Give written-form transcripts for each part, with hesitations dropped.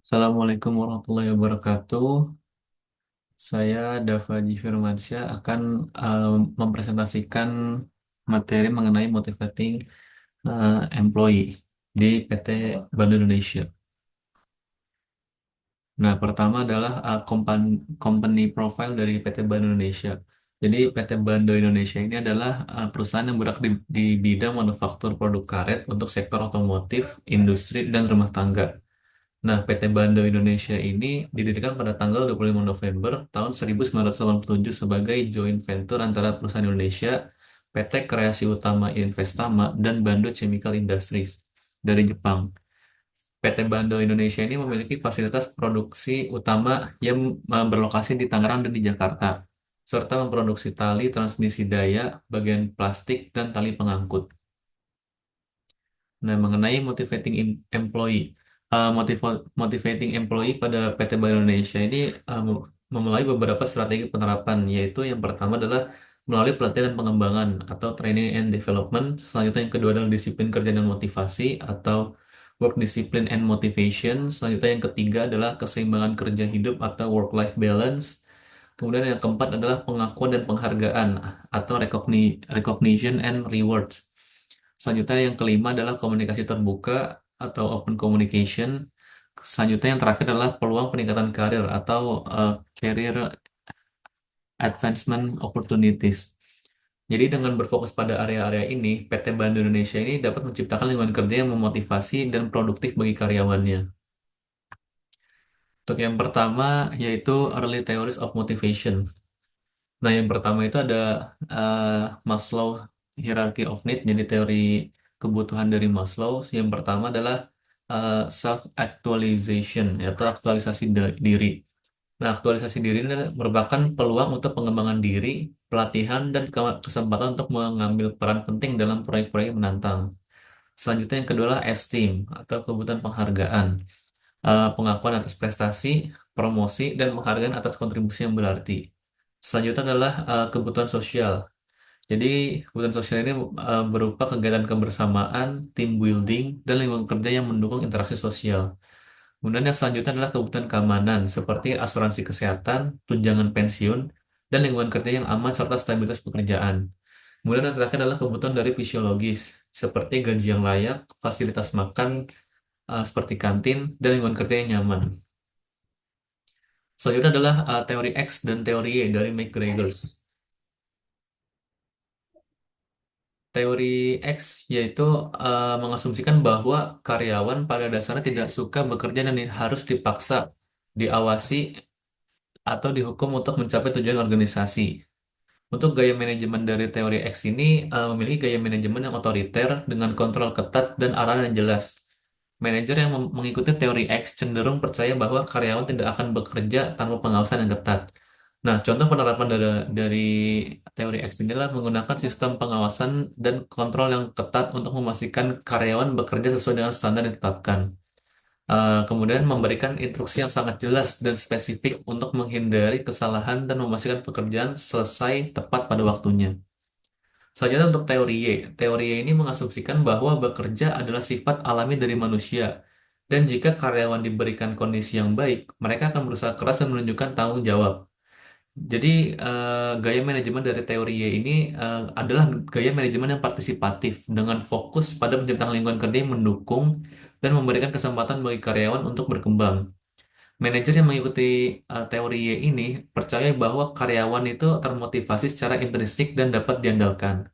Assalamualaikum warahmatullahi wabarakatuh. Saya Dava Ji Firmansyah akan mempresentasikan materi mengenai motivating employee di PT Bank Indonesia. Nah, pertama adalah company profile dari PT Bank Indonesia. Jadi PT Bando Indonesia ini adalah perusahaan yang bergerak di bidang manufaktur produk karet untuk sektor otomotif, industri, dan rumah tangga. Nah, PT Bando Indonesia ini didirikan pada tanggal 25 November tahun 1987 sebagai joint venture antara perusahaan Indonesia, PT Kreasi Utama Investama, dan Bando Chemical Industries dari Jepang. PT Bando Indonesia ini memiliki fasilitas produksi utama yang berlokasi di Tangerang dan di Jakarta, serta memproduksi tali transmisi daya, bagian plastik, dan tali pengangkut. Nah, mengenai employee, motivating employee pada PT Bank Indonesia ini memulai beberapa strategi penerapan, yaitu yang pertama adalah melalui pelatihan dan pengembangan atau training and development. Selanjutnya yang kedua adalah disiplin kerja dan motivasi atau work discipline and motivation. Selanjutnya yang ketiga adalah keseimbangan kerja hidup atau work-life balance. Kemudian yang keempat adalah pengakuan dan penghargaan atau recognition and rewards. Selanjutnya yang kelima adalah komunikasi terbuka atau open communication. Selanjutnya yang terakhir adalah peluang peningkatan karir atau career advancement opportunities. Jadi dengan berfokus pada area-area ini, PT Bank Indonesia ini dapat menciptakan lingkungan kerja yang memotivasi dan produktif bagi karyawannya. Untuk yang pertama yaitu Early Theories of Motivation. Nah, yang pertama itu ada uh, Maslow Hierarchy of Need, jadi teori kebutuhan dari Maslow. Yang pertama adalah self actualization, yaitu aktualisasi diri. Nah, aktualisasi diri ini merupakan peluang untuk pengembangan diri, pelatihan, dan kesempatan untuk mengambil peran penting dalam proyek-proyek menantang. Selanjutnya yang kedua adalah esteem atau kebutuhan penghargaan, pengakuan atas prestasi, promosi, dan penghargaan atas kontribusi yang berarti. Selanjutnya adalah kebutuhan sosial. Jadi, kebutuhan sosial ini berupa kegiatan kebersamaan, team building, dan lingkungan kerja yang mendukung interaksi sosial. Kemudian yang selanjutnya adalah kebutuhan keamanan, seperti asuransi kesehatan, tunjangan pensiun, dan lingkungan kerja yang aman serta stabilitas pekerjaan. Kemudian yang terakhir adalah kebutuhan dari fisiologis, seperti gaji yang layak, fasilitas makan, seperti kantin, dan lingkungan kerja yang nyaman. Selanjutnya adalah teori X dan teori Y dari McGregor. Teori X yaitu mengasumsikan bahwa karyawan pada dasarnya tidak suka bekerja dan harus dipaksa, diawasi, atau dihukum untuk mencapai tujuan organisasi. Untuk gaya manajemen dari teori X ini memiliki gaya manajemen yang otoriter dengan kontrol ketat dan arahan yang jelas. Manajer yang mengikuti teori X cenderung percaya bahwa karyawan tidak akan bekerja tanpa pengawasan yang ketat. Nah, contoh penerapan dari teori X ini adalah menggunakan sistem pengawasan dan kontrol yang ketat untuk memastikan karyawan bekerja sesuai dengan standar yang ditetapkan. Kemudian memberikan instruksi yang sangat jelas dan spesifik untuk menghindari kesalahan dan memastikan pekerjaan selesai tepat pada waktunya. Selanjutnya untuk teori Y. Teori Y ini mengasumsikan bahwa bekerja adalah sifat alami dari manusia. Dan jika karyawan diberikan kondisi yang baik, mereka akan berusaha keras dan menunjukkan tanggung jawab. Jadi gaya manajemen dari teori Y ini adalah gaya manajemen yang partisipatif dengan fokus pada menciptakan lingkungan kerja yang mendukung dan memberikan kesempatan bagi karyawan untuk berkembang. Manajer yang mengikuti teori Y ini percaya bahwa karyawan itu termotivasi secara intrinsik dan dapat diandalkan.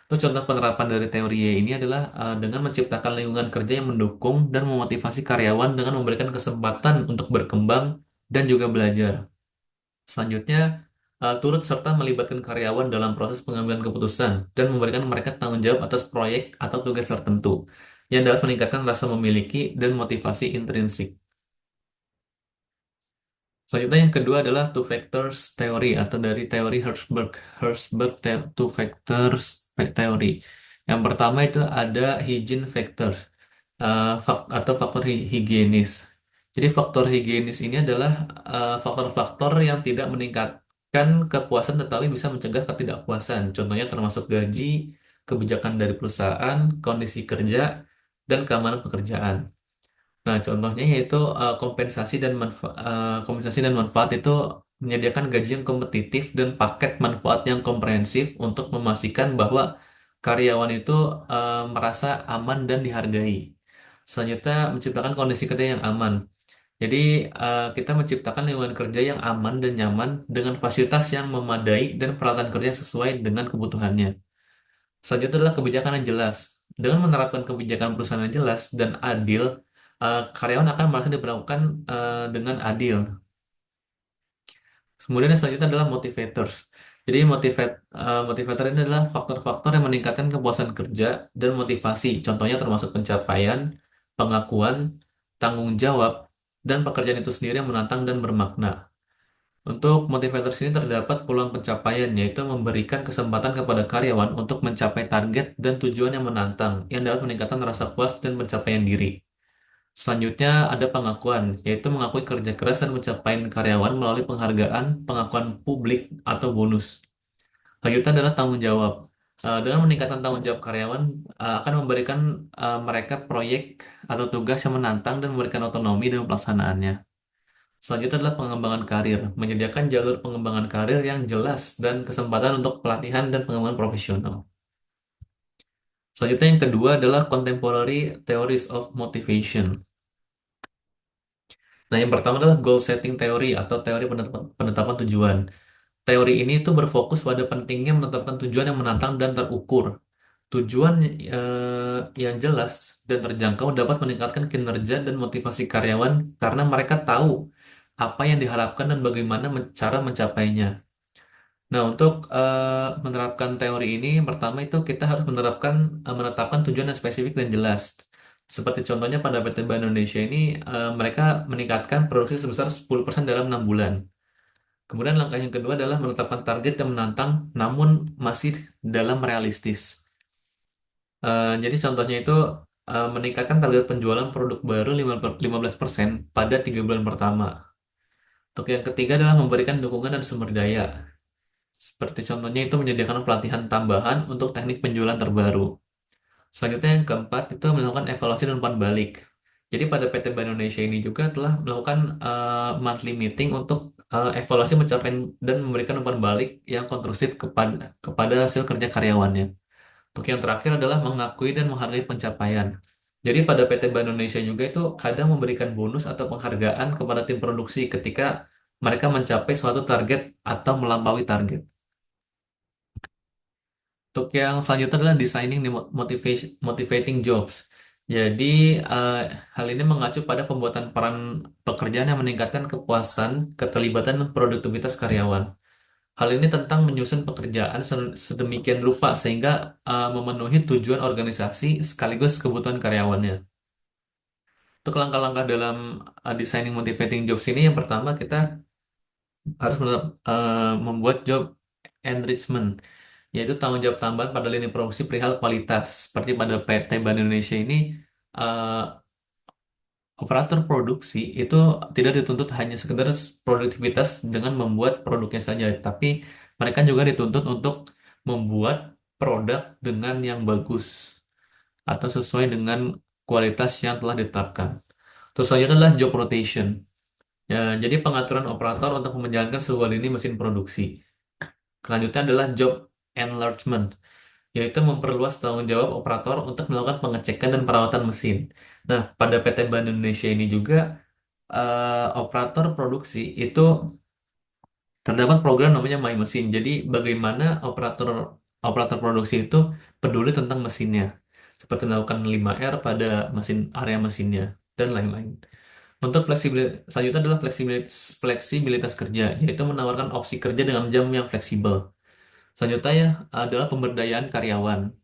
Terus contoh penerapan dari teori Y ini adalah dengan menciptakan lingkungan kerja yang mendukung dan memotivasi karyawan dengan memberikan kesempatan untuk berkembang dan juga belajar. Selanjutnya, turut serta melibatkan karyawan dalam proses pengambilan keputusan dan memberikan mereka tanggung jawab atas proyek atau tugas tertentu yang dapat meningkatkan rasa memiliki dan motivasi intrinsik. Selanjutnya yang kedua adalah two factors theory atau dari teori Herzberg. Two factors theory. Yang pertama itu ada hygiene factors atau faktor higienis. Jadi faktor higienis ini adalah faktor-faktor yang tidak meningkatkan kepuasan tetapi bisa mencegah ketidakpuasan. Contohnya termasuk gaji, kebijakan dari perusahaan, kondisi kerja, dan keamanan pekerjaan. Nah, contohnya yaitu kompensasi dan manfaat itu menyediakan gaji yang kompetitif dan paket manfaat yang komprehensif untuk memastikan bahwa karyawan itu merasa aman dan dihargai. Selanjutnya, menciptakan kondisi kerja yang aman. Jadi, kita menciptakan lingkungan kerja yang aman dan nyaman dengan fasilitas yang memadai dan peralatan kerja yang sesuai dengan kebutuhannya. Selanjutnya adalah kebijakan yang jelas. Dengan menerapkan kebijakan perusahaan yang jelas dan adil, karyawan akan merasa diperlakukan dengan adil. Kemudian yang selanjutnya adalah motivators. Jadi motivator ini adalah faktor-faktor yang meningkatkan kepuasan kerja dan motivasi. Contohnya termasuk pencapaian, pengakuan, tanggung jawab, dan pekerjaan itu sendiri yang menantang dan bermakna. Untuk motivator sini terdapat peluang pencapaian, yaitu memberikan kesempatan kepada karyawan untuk mencapai target dan tujuan yang menantang, yang dapat meningkatkan rasa puas dan pencapaian diri. Selanjutnya ada pengakuan, yaitu mengakui kerja keras dan pencapaian karyawan melalui penghargaan, pengakuan publik, atau bonus. Selanjutnya adalah tanggung jawab. Dengan meningkatkan tanggung jawab karyawan, akan memberikan mereka proyek atau tugas yang menantang dan memberikan otonomi dalam pelaksanaannya. Selanjutnya adalah pengembangan karir, menyediakan jalur pengembangan karir yang jelas dan kesempatan untuk pelatihan dan pengembangan profesional. Selanjutnya yang kedua adalah contemporary theories of motivation. Nah, yang pertama adalah goal setting theory atau teori penetapan tujuan. Teori ini itu berfokus pada pentingnya menetapkan tujuan yang menantang dan terukur. Tujuan yang jelas dan terjangkau dapat meningkatkan kinerja dan motivasi karyawan karena mereka tahu apa yang diharapkan dan bagaimana cara mencapainya. Nah, untuk menerapkan teori ini, pertama itu kita harus menetapkan tujuan yang spesifik dan jelas. Seperti contohnya pada PT Bank Indonesia ini, mereka meningkatkan produksi sebesar 10% dalam 6 bulan. Kemudian langkah yang kedua adalah menetapkan target yang menantang namun masih dalam realistis. Jadi contohnya itu meningkatkan target penjualan produk baru 15% pada 3 bulan pertama. Untuk yang ketiga adalah memberikan dukungan dan sumber daya. Seperti contohnya itu menyediakan pelatihan tambahan untuk teknik penjualan terbaru. Selanjutnya yang keempat itu melakukan evaluasi dan umpan balik. Jadi pada PT Bank Indonesia ini juga telah melakukan monthly meeting untuk evaluasi pencapaian dan memberikan umpan balik yang konstruktif kepada hasil kerja karyawannya. Untuk yang terakhir adalah mengakui dan menghargai pencapaian. Jadi pada PT Bank Indonesia juga itu kadang memberikan bonus atau penghargaan kepada tim produksi ketika mereka mencapai suatu target atau melampaui target. Untuk yang selanjutnya adalah designing the motivating jobs. Jadi eh, hal ini mengacu pada pembuatan peran pekerjaan yang meningkatkan kepuasan, keterlibatan, dan produktivitas karyawan. Hal ini tentang menyusun pekerjaan sedemikian rupa sehingga memenuhi tujuan organisasi sekaligus kebutuhan karyawannya. Untuk langkah-langkah dalam designing motivating jobs ini, yang pertama kita harus membuat job enrichment, yaitu tanggung jawab tambahan pada lini produksi perihal kualitas. Seperti pada PT Bank Indonesia ini, eh, operator produksi itu tidak dituntut hanya sekedar produktivitas dengan membuat produknya saja, tapi mereka juga dituntut untuk membuat produk dengan yang bagus atau sesuai dengan kualitas yang telah ditetapkan. Terus selanjutnya adalah job rotation. Ya, jadi pengaturan operator untuk menjalankan sebuah lini mesin produksi. Selanjutnya adalah job enlargement, yaitu memperluas tanggung jawab operator untuk melakukan pengecekan dan perawatan mesin. Nah, pada PT Bank Indonesia ini juga operator produksi itu terdapat program namanya My Mesin. Jadi bagaimana operator operator produksi itu peduli tentang mesinnya, seperti melakukan 5R pada area mesinnya dan lain-lain. Untuk fleksibilitas, selanjutnya adalah fleksibilitas kerja, yaitu menawarkan opsi kerja dengan jam yang fleksibel. Selanjutnya ya, adalah pemberdayaan karyawan,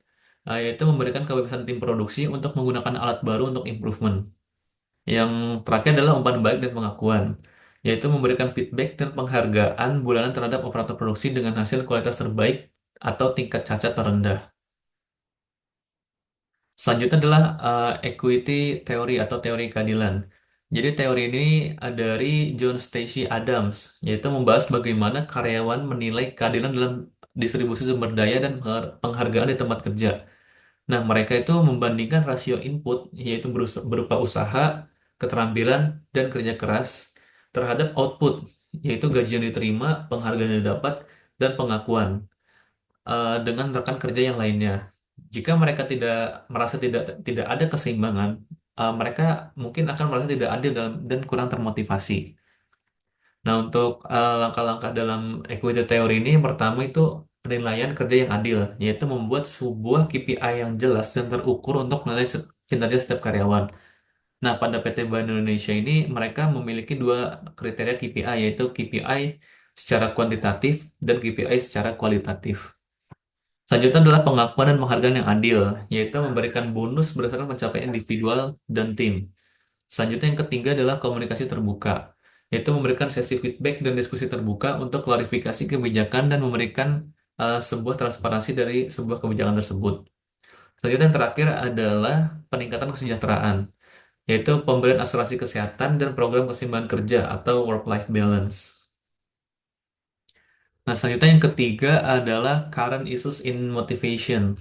yaitu memberikan kebebasan tim produksi untuk menggunakan alat baru untuk improvement. Yang terakhir adalah umpan balik dan pengakuan, yaitu memberikan feedback dan penghargaan bulanan terhadap operator produksi dengan hasil kualitas terbaik atau tingkat cacat terendah. Selanjutnya adalah equity teori atau teori keadilan. Jadi teori ini dari John Stacy Adams, yaitu membahas bagaimana karyawan menilai keadilan dalam distribusi sumber daya dan penghargaan di tempat kerja. Nah, mereka itu membandingkan rasio input, yaitu berupa usaha, keterampilan, dan kerja keras, terhadap output, yaitu gaji yang diterima, penghargaan yang didapat, dan pengakuan dengan rekan kerja yang lainnya. Jika mereka tidak merasa tidak ada keseimbangan, mereka mungkin akan merasa tidak adil dan kurang termotivasi. Nah, untuk langkah-langkah dalam equity teori ini, yang pertama itu penilaian kerja yang adil, yaitu membuat sebuah KPI yang jelas dan terukur untuk menilai kinerja setiap karyawan. Nah, pada PT Bank Indonesia ini, mereka memiliki dua kriteria KPI, yaitu KPI secara kuantitatif dan KPI secara kualitatif. Selanjutnya adalah pengakuan dan penghargaan yang adil, yaitu memberikan bonus berdasarkan pencapaian individual dan tim. Selanjutnya yang ketiga adalah komunikasi terbuka, yaitu memberikan sesi feedback dan diskusi terbuka untuk klarifikasi kebijakan dan memberikan sebuah transparansi dari sebuah kebijakan tersebut. Selanjutnya yang terakhir adalah peningkatan kesejahteraan, yaitu pemberian asuransi kesehatan dan program keseimbangan kerja atau work-life balance. Nah, selanjutnya yang ketiga adalah current issues in motivation.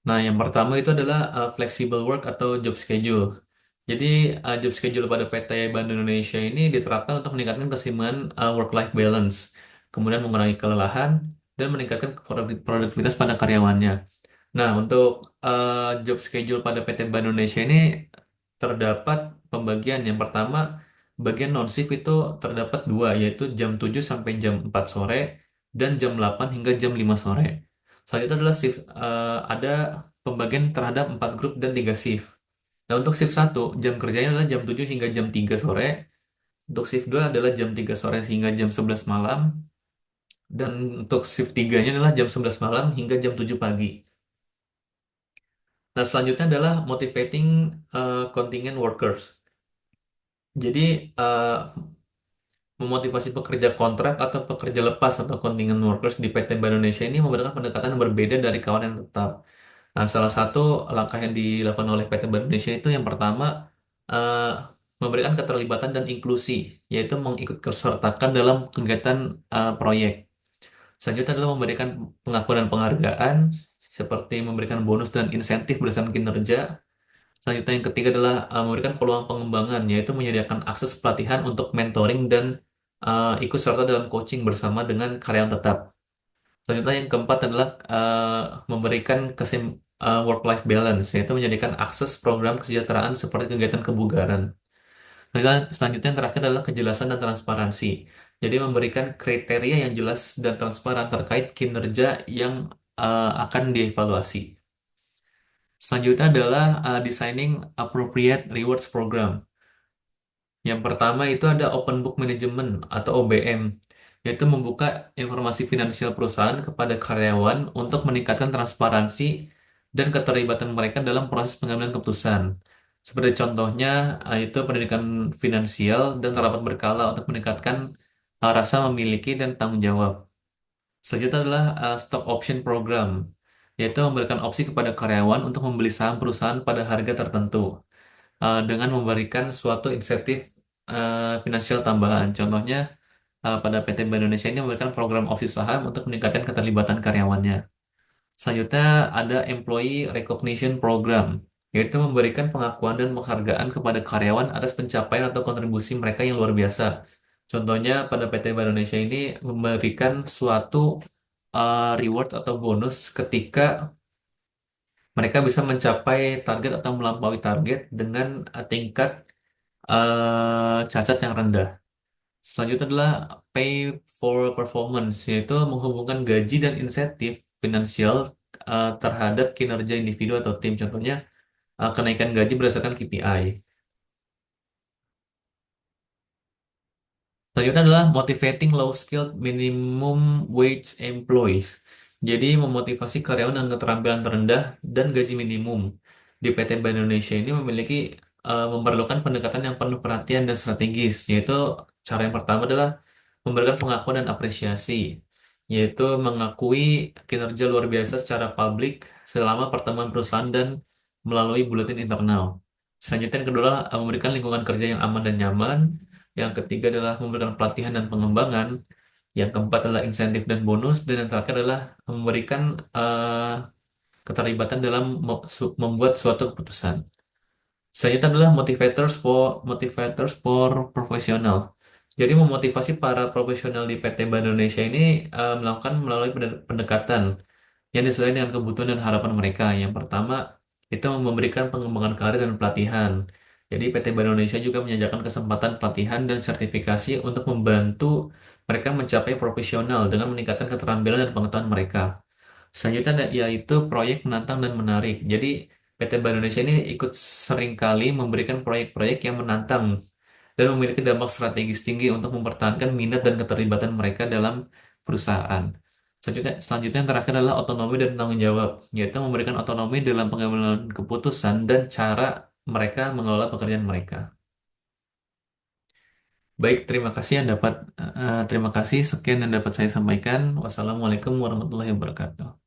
Nah, yang pertama itu adalah flexible work atau job schedule. Jadi, job schedule pada PT Bank Indonesia ini diterapkan untuk meningkatkan keseimbangan work-life balance, kemudian mengurangi kelelahan, dan meningkatkan produktivitas pada karyawannya. Nah, untuk job schedule pada PT Bank Indonesia ini terdapat pembagian. Yang pertama, bagian non-shift itu terdapat dua, yaitu jam 7 sampai jam 4 sore, dan jam 8 hingga jam 5 sore. Selanjutnya adalah shift, ada pembagian terhadap 4 grup dan 3 shift. Nah, untuk shift satu jam kerjanya adalah jam 7 hingga jam 3 sore. Untuk shift 2 adalah jam 3 sore hingga jam 11 malam. Dan untuk shift 3-nya adalah jam 11 malam hingga jam 7 pagi. Nah, selanjutnya adalah motivating contingent workers. Jadi, eh, memotivasi pekerja kontrak atau pekerja lepas atau contingent workers di PT Bank Indonesia ini memberikan pendekatan yang berbeda dari kawan yang tetap. Nah, salah satu langkah yang dilakukan oleh PT Bank Indonesia itu yang pertama eh, memberikan keterlibatan dan inklusi, yaitu mengikut sertakan dalam kegiatan proyek. Selanjutnya adalah memberikan pengakuan dan penghargaan, seperti memberikan bonus dan insentif berdasarkan kinerja. Selanjutnya yang ketiga adalah memberikan peluang pengembangan, yaitu menyediakan akses pelatihan untuk mentoring dan ikut serta dalam coaching bersama dengan karyawan tetap. Selanjutnya yang keempat adalah memberikan work-life balance, yaitu menyediakan akses program kesejahteraan seperti kegiatan kebugaran. Selanjutnya yang terakhir adalah kejelasan dan transparansi. Jadi memberikan kriteria yang jelas dan transparan terkait kinerja yang akan dievaluasi. Selanjutnya adalah designing appropriate rewards program. Yang pertama itu ada Open Book Management atau OBM, yaitu membuka informasi finansial perusahaan kepada karyawan untuk meningkatkan transparansi dan keterlibatan mereka dalam proses pengambilan keputusan. Seperti contohnya, itu pendidikan finansial dan rapat berkala untuk meningkatkan rasa memiliki dan tanggung jawab. Selanjutnya adalah Stock Option Program, yaitu memberikan opsi kepada karyawan untuk membeli saham perusahaan pada harga tertentu dengan memberikan suatu insentif finansial tambahan. Contohnya, pada PT Bank Indonesia ini memberikan program opsi saham untuk meningkatkan keterlibatan karyawannya. Selanjutnya ada Employee Recognition Program, yaitu memberikan pengakuan dan penghargaan kepada karyawan atas pencapaian atau kontribusi mereka yang luar biasa. Contohnya pada PT Bank Indonesia ini memberikan suatu reward atau bonus ketika mereka bisa mencapai target atau melampaui target dengan tingkat cacat yang rendah. Selanjutnya adalah pay for performance, yaitu menghubungkan gaji dan insentif finansial terhadap kinerja individu atau tim. Contohnya, kenaikan gaji berdasarkan KPI. Selanjutnya adalah motivating low skilled minimum wage employees. Jadi memotivasi karyawan dengan keterampilan terendah dan gaji minimum. Di PT Bank Indonesia ini memerlukan pendekatan yang penuh perhatian dan strategis, yaitu cara yang pertama adalah memberikan pengakuan dan apresiasi, yaitu mengakui kinerja luar biasa secara publik selama pertemuan perusahaan dan melalui buletin internal. Selanjutnya yang kedua adalah memberikan lingkungan kerja yang aman dan nyaman. Yang ketiga adalah memberikan pelatihan dan pengembangan. Yang keempat adalah insentif dan bonus. Dan yang terakhir adalah memberikan keterlibatan dalam membuat suatu keputusan. Selanjutnya adalah motivators for profesional. Jadi memotivasi para profesional di PT Bank Indonesia ini melakukan melalui pendekatan yang disesuaikan dengan kebutuhan dan harapan mereka. Yang pertama, itu memberikan pengembangan karir dan pelatihan. Jadi PT Bank Indonesia juga menyediakan kesempatan pelatihan dan sertifikasi untuk membantu mereka mencapai profesional dengan meningkatkan keterampilan dan pengetahuan mereka. Selanjutnya yaitu proyek menantang dan menarik. Jadi PT Bank Indonesia ini ikut seringkali memberikan proyek-proyek yang menantang dan memiliki dampak strategis tinggi untuk mempertahankan minat dan keterlibatan mereka dalam perusahaan. Selanjutnya yang terakhir adalah otonomi dan tanggung jawab, yaitu memberikan otonomi dalam pengambilan keputusan dan cara mereka mengelola pekerjaan mereka. Baik, terima kasih sekian yang dapat saya sampaikan. Wassalamualaikum warahmatullahi wabarakatuh.